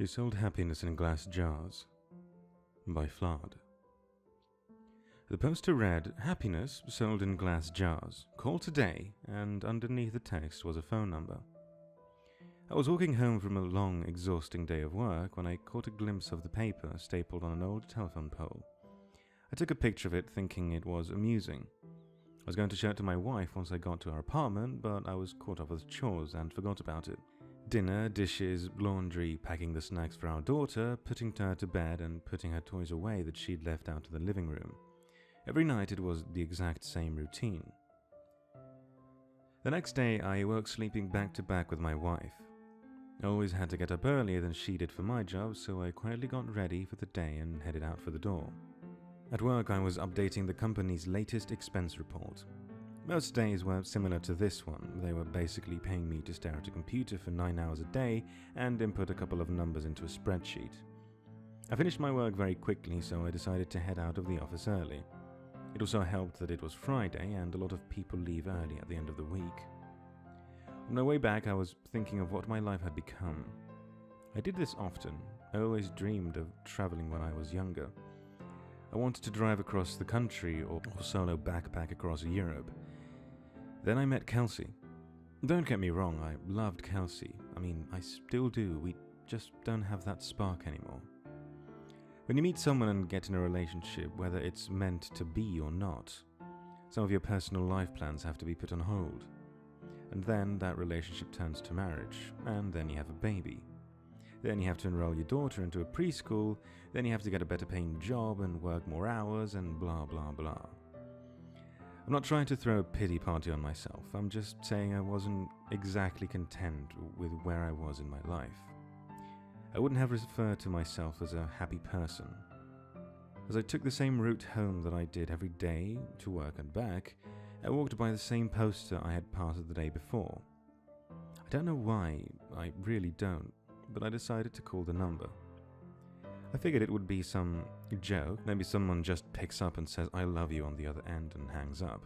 She sold happiness in glass jars. By Flood. The poster read, "Happiness sold in glass jars. Call today," and underneath the text was a phone number. I was walking home from a long, exhausting day of work when I caught a glimpse of the paper stapled on an old telephone pole. I took a picture of it thinking it was amusing. I was going to show it to my wife once I got to our apartment, but I was caught up with chores and forgot about it. Dinner, dishes, laundry, packing the snacks for our daughter, putting her to bed and putting her toys away that she'd left out in the living room. Every night it was the exact same routine. The next day I awoke sleeping back to back with my wife. I always had to get up earlier than she did for my job, so I quietly got ready for the day and headed out for the door. At work I was updating the company's latest expense report. Most days were similar to this one. They were basically paying me to stare at a computer for 9 hours a day and input a couple of numbers into a spreadsheet. I finished my work very quickly, so I decided to head out of the office early. It also helped that it was Friday and a lot of people leave early at the end of the week. On my way back, I was thinking of what my life had become. I did this often. I always dreamed of traveling when I was younger. I wanted to drive across the country or solo backpack across Europe. Then I met Kelsey. Don't get me wrong, I loved Kelsey. I mean, I still do. We just don't have that spark anymore. When you meet someone and get in a relationship, whether it's meant to be or not, some of your personal life plans have to be put on hold. And then that relationship turns to marriage, and then you have a baby. Then you have to enroll your daughter into a preschool, then you have to get a better paying job and work more hours and blah blah blah. I'm not trying to throw a pity party on myself, I'm just saying I wasn't exactly content with where I was in my life. I wouldn't have referred to myself as a happy person. As I took the same route home that I did every day to work and back, I walked by the same poster I had passed the day before. I don't know why, I really don't, but I decided to call the number. I figured it would be some joke, maybe someone just picks up and says "I love you" on the other end and hangs up.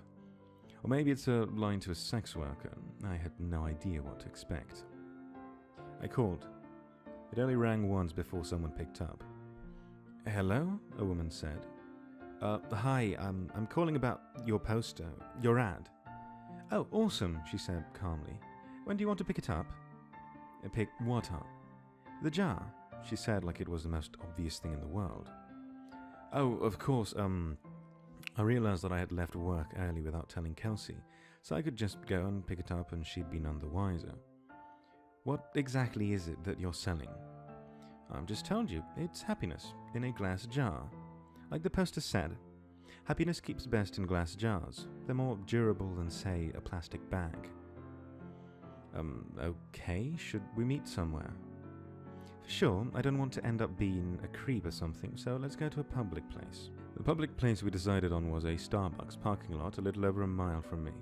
Or maybe it's a line to a sex worker. I had no idea what to expect. I called. It only rang once before someone picked up. "Hello?" a woman said. Hi, I'm calling about your poster, your ad." "Oh, awesome," she said calmly. "When do you want to pick it up?" "Pick what up?" "The jar," she said like it was the most obvious thing in the world. "Oh, of course, I realized that I had left work early without telling Kelsey, so I could just go and pick it up and she'd be none the wiser." "What exactly is it that you're selling?" "I've just told you, it's happiness in a glass jar. Like the poster said, happiness keeps best in glass jars. They're more durable than, say, a plastic bag." Okay, should we meet somewhere?" "Sure, I don't want to end up being a creep or something, so let's go to a public place." The public place we decided on was a Starbucks parking lot a little over a mile from me.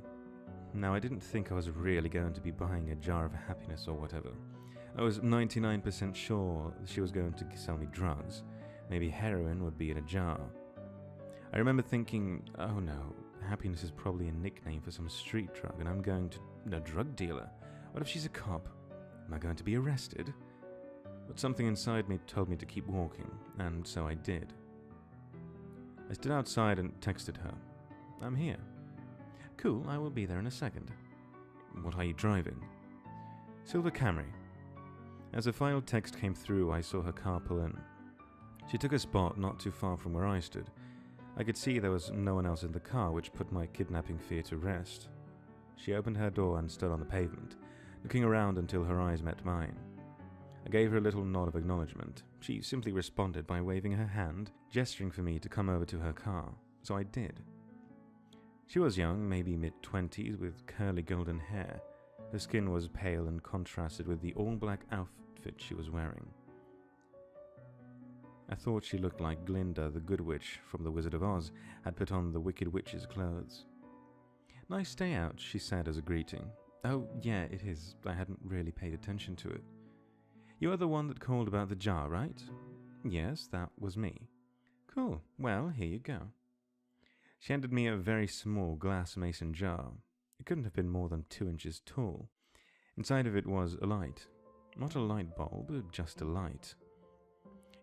Now, I didn't think I was really going to be buying a jar of happiness or whatever. I was 99% sure she was going to sell me drugs. Maybe heroin would be in a jar. I remember thinking, oh no, happiness is probably a nickname for some street drug and I'm going to a drug dealer. What if she's a cop? Am I going to be arrested? But something inside me told me to keep walking, and so I did. I stood outside and texted her. "I'm here." "Cool, I will be there in a second." "What are you driving?" "Silver Camry." As a final text came through, I saw her car pull in. She took a spot not too far from where I stood. I could see there was no one else in the car, which put my kidnapping fear to rest. She opened her door and stood on the pavement, looking around until her eyes met mine. I gave her a little nod of acknowledgement. She simply responded by waving her hand, gesturing for me to come over to her car, so I did. She was young, maybe mid-20s, with curly golden hair. Her skin was pale and contrasted with the all-black outfit she was wearing. I thought she looked like Glinda, the Good Witch from The Wizard of Oz, had put on the Wicked Witch's clothes. "Nice day out," she said as a greeting. "Oh, yeah, it is. I hadn't really paid attention to it." "You are the one that called about the jar, right?" "Yes, that was me." "Cool. Well, here you go." She handed me a very small glass mason jar. It couldn't have been more than 2 inches tall. Inside of it was a light. Not a light bulb, just a light.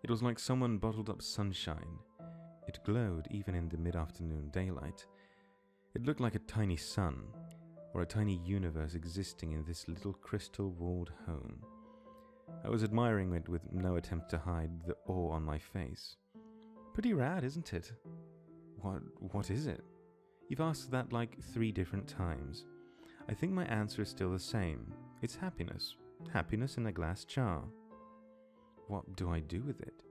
It was like someone bottled up sunshine. It glowed even in the mid-afternoon daylight. It looked like a tiny sun, or a tiny universe existing in this little crystal-walled home. I was admiring it with no attempt to hide the awe on my face. Pretty rad, isn't it? What is it? You've asked that like 3 different times. I think my answer is still the same. It's happiness. Happiness in a glass jar. What do I do with it?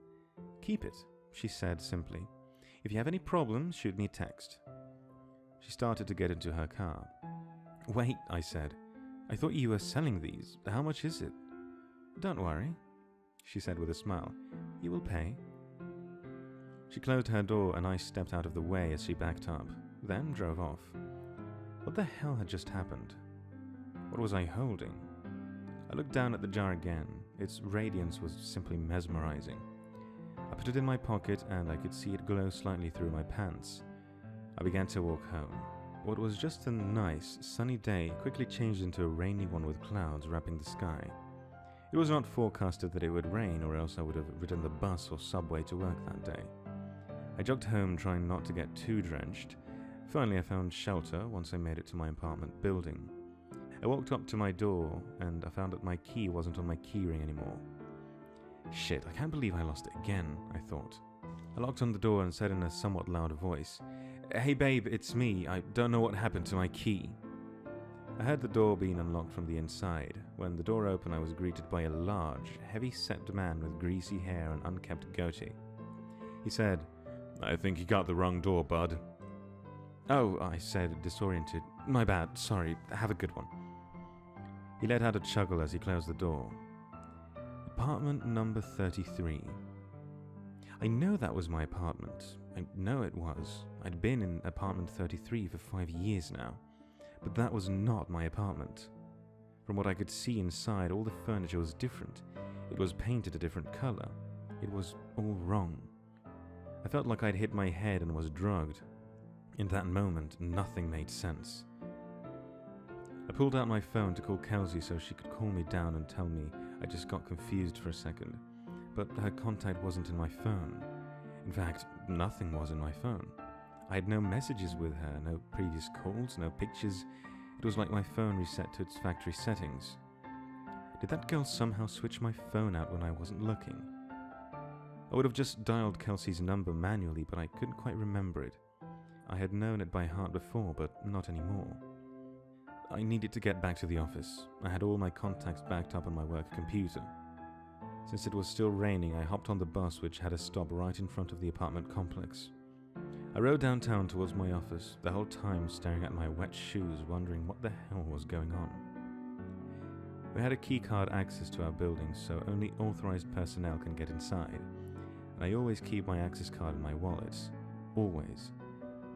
Keep it, she said simply. If you have any problems, shoot me a text. She started to get into her car. Wait, I said. I thought you were selling these. How much is it? Don't worry, she said with a smile. You will pay. She closed her door and I stepped out of the way as she backed up, then drove off. What the hell had just happened? What was I holding? I looked down at the jar again. Its radiance was simply mesmerizing. I put it in my pocket and I could see it glow slightly through my pants. I began to walk home. What was just a nice, sunny day quickly changed into a rainy one with clouds wrapping the sky. It was not forecasted that it would rain, or else I would have ridden the bus or subway to work that day. I jogged home trying not to get too drenched. Finally I found shelter once I made it to my apartment building. I walked up to my door and I found that my key wasn't on my keyring anymore. Shit, I can't believe I lost it again, I thought. I locked on the door and said in a somewhat louder voice, Hey babe, it's me. I don't know what happened to my key. I heard the door being unlocked from the inside. When the door opened, I was greeted by a large, heavy-set man with greasy hair and unkempt goatee. He said, I think you got the wrong door, bud. Oh, I said, disoriented. My bad, sorry, have a good one. He let out a chuckle as he closed the door. Apartment number 33. I know that was my apartment. I know it was. I'd been in apartment 33 for 5 years now. But that was not my apartment. From what I could see inside, all the furniture was different. It was painted a different color. It was all wrong. I felt like I'd hit my head and was drugged. In that moment, nothing made sense. I pulled out my phone to call Kelsey so she could call me down and tell me I just got confused for a second. But her contact wasn't in my phone. In fact, nothing was in my phone. I had no messages with her, no previous calls, no pictures. It was like my phone reset to its factory settings. Did that girl somehow switch my phone out when I wasn't looking? I would have just dialed Kelsey's number manually, but I couldn't quite remember it. I had known it by heart before, but not anymore. I needed to get back to the office. I had all my contacts backed up on my work computer. Since it was still raining, I hopped on the bus, which had a stop right in front of the apartment complex. I rode downtown towards my office, the whole time staring at my wet shoes, wondering what the hell was going on. We had a keycard access to our building, so only authorized personnel can get inside, and I always keep my access card in my wallet. Always.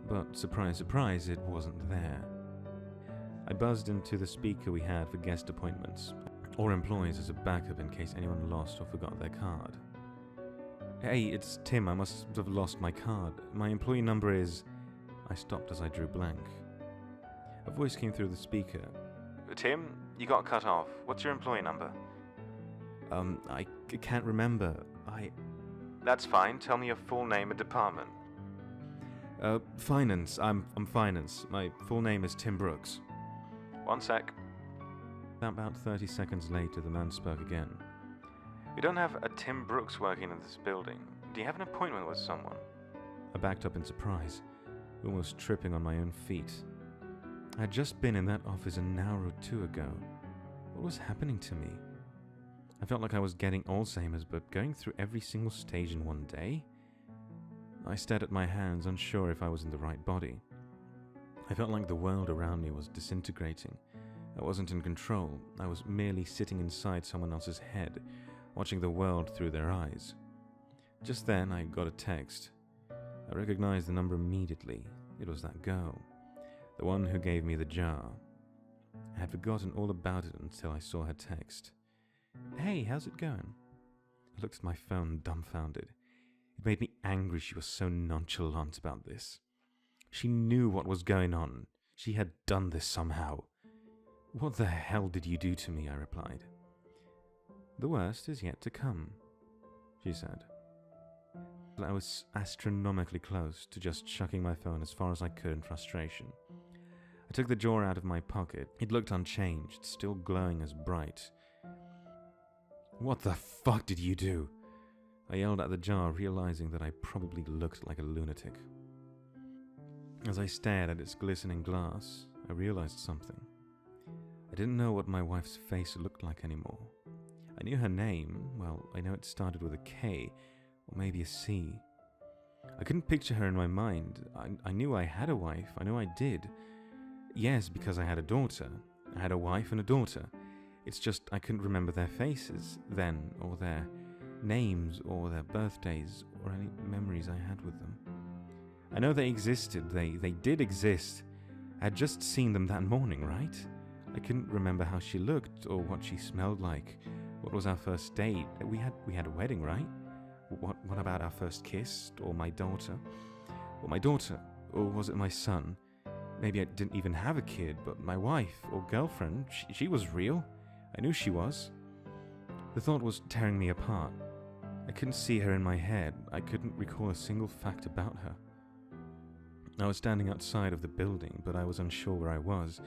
But surprise, surprise, it wasn't there. I buzzed into the speaker we had for guest appointments, or employees as a backup in case anyone lost or forgot their card. Hey, it's Tim. I must have lost my card. My employee number is... I stopped as I drew blank. A voice came through the speaker. Tim, you got cut off. What's your employee number? I can't remember. That's fine. Tell me your full name and department. Finance. I'm finance. My full name is Tim Brooks. One sec. About 30 seconds later, the man spoke again. We don't have a Tim Brooks working in this building. Do you have an appointment with someone? I backed up in surprise, almost tripping on my own feet. I had just been in that office an hour or 2 ago. What was happening to me? I felt like I was getting Alzheimer's, but going through every single stage in one day? I stared at my hands, unsure if I was in the right body. I felt like the world around me was disintegrating. I wasn't in control. I was merely sitting inside someone else's head, watching the world through their eyes. Just then, I got a text. I recognized the number immediately. It was that girl, the one who gave me the jar. I had forgotten all about it until I saw her text. Hey, how's it going? I looked at my phone, dumbfounded. It made me angry she was so nonchalant about this. She knew what was going on. She had done this somehow. What the hell did you do to me? I replied. The worst is yet to come, she said. I was astronomically close to just chucking my phone as far as I could in frustration. I took the jar out of my pocket. It looked unchanged, still glowing as bright. "What the fuck did you do?" I yelled at the jar, realizing that I probably looked like a lunatic. As I stared at its glistening glass, I realized something. I didn't know what my wife's face looked like anymore. I knew her name. Well, I know it started with a K, or maybe a C. I couldn't picture her in my mind. I knew I had a wife. I know I did. Yes, because I had a daughter. I had a wife and a daughter. It's just I couldn't remember their faces then, or their names, or their birthdays, or any memories I had with them. I know they existed. They did exist. I had just seen them that morning, right? I couldn't remember how she looked, or what she smelled like. What was our first date? We had a wedding, right? What about our first kiss? Or my daughter? Or my daughter? Or was it my son? Maybe I didn't even have a kid, but my wife or girlfriend, she was real. I knew she was. The thought was tearing me apart. I couldn't see her in my head. I couldn't recall a single fact about her. I was standing outside of the building, but I was unsure where I was.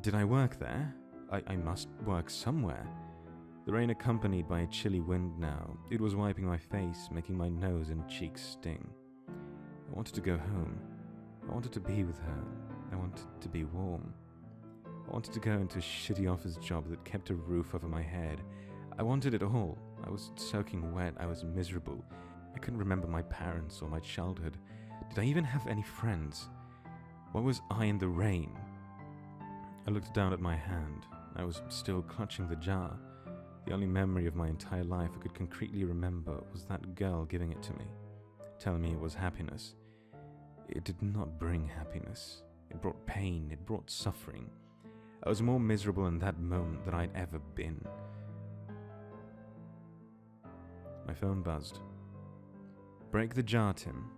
Did I work there? I must work somewhere. The rain accompanied by a chilly wind now. It was wiping my face, making my nose and cheeks sting. I wanted to go home. I wanted to be with her. I wanted to be warm. I wanted to go into a shitty office job that kept a roof over my head. I wanted it all. I was soaking wet. I was miserable. I couldn't remember my parents or my childhood. Did I even have any friends? Why was I in the rain? I looked down at my hand. I was still clutching the jar. The only memory of my entire life I could concretely remember was that girl giving it to me, telling me it was happiness. It did not bring happiness. It brought pain. It brought suffering. I was more miserable in that moment than I'd ever been. My phone buzzed. "Break the jar, Tim."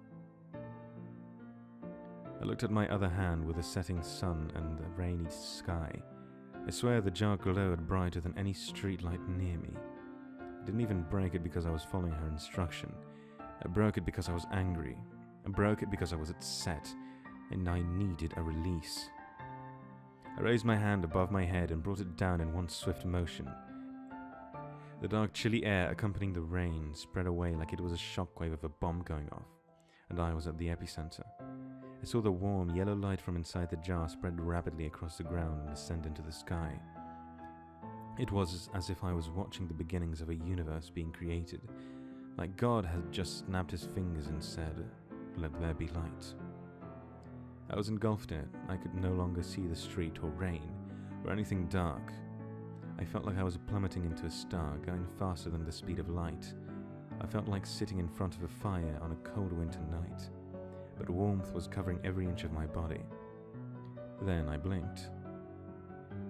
I looked at my other hand with the setting sun and the rainy sky. I swear the jar glowed brighter than any streetlight near me. I didn't even break it because I was following her instruction. I broke it because I was angry. I broke it because I was upset, and I needed a release. I raised my hand above my head and brought it down in one swift motion. The dark, chilly air accompanying the rain spread away like it was a shockwave of a bomb going off, and I was at the epicenter. I saw the warm, yellow light from inside the jar spread rapidly across the ground and ascend into the sky. It was as if I was watching the beginnings of a universe being created, like God had just snapped his fingers and said, "Let there be light." I was engulfed in it. I could no longer see the street or rain or anything dark. I felt like I was plummeting into a star, going faster than the speed of light. I felt like sitting in front of a fire on a cold winter night, but warmth was covering every inch of my body. Then I blinked.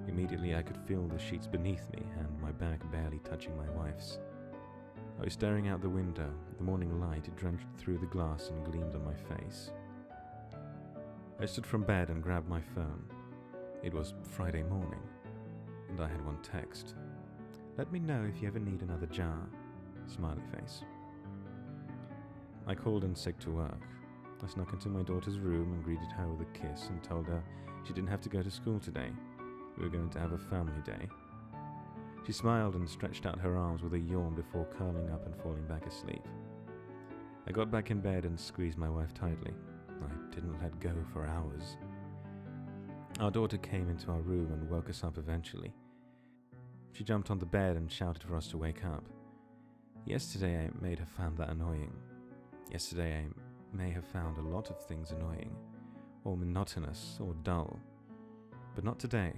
Immediately I could feel the sheets beneath me and my back barely touching my wife's. I was staring out the window. The morning light drenched through the glass and gleamed on my face. I stood from bed and grabbed my phone. It was Friday morning, and I had one text. "Let me know if you ever need another jar." Smiley face. I called in sick to work. I snuck into my daughter's room and greeted her with a kiss and told her she didn't have to go to school today. We were going to have a family day. She smiled and stretched out her arms with a yawn before curling up and falling back asleep. I got back in bed and squeezed my wife tightly. I didn't let go for hours. Our daughter came into our room and woke us up eventually. She jumped on the bed and shouted for us to wake up. Yesterday I may have found that annoying. Yesterday I may have found a lot of things annoying, or monotonous, or dull. But not today.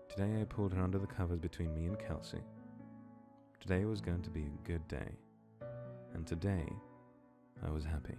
Today I pulled her under the covers between me and Kelsey. Today was going to be a good day. And today I was happy.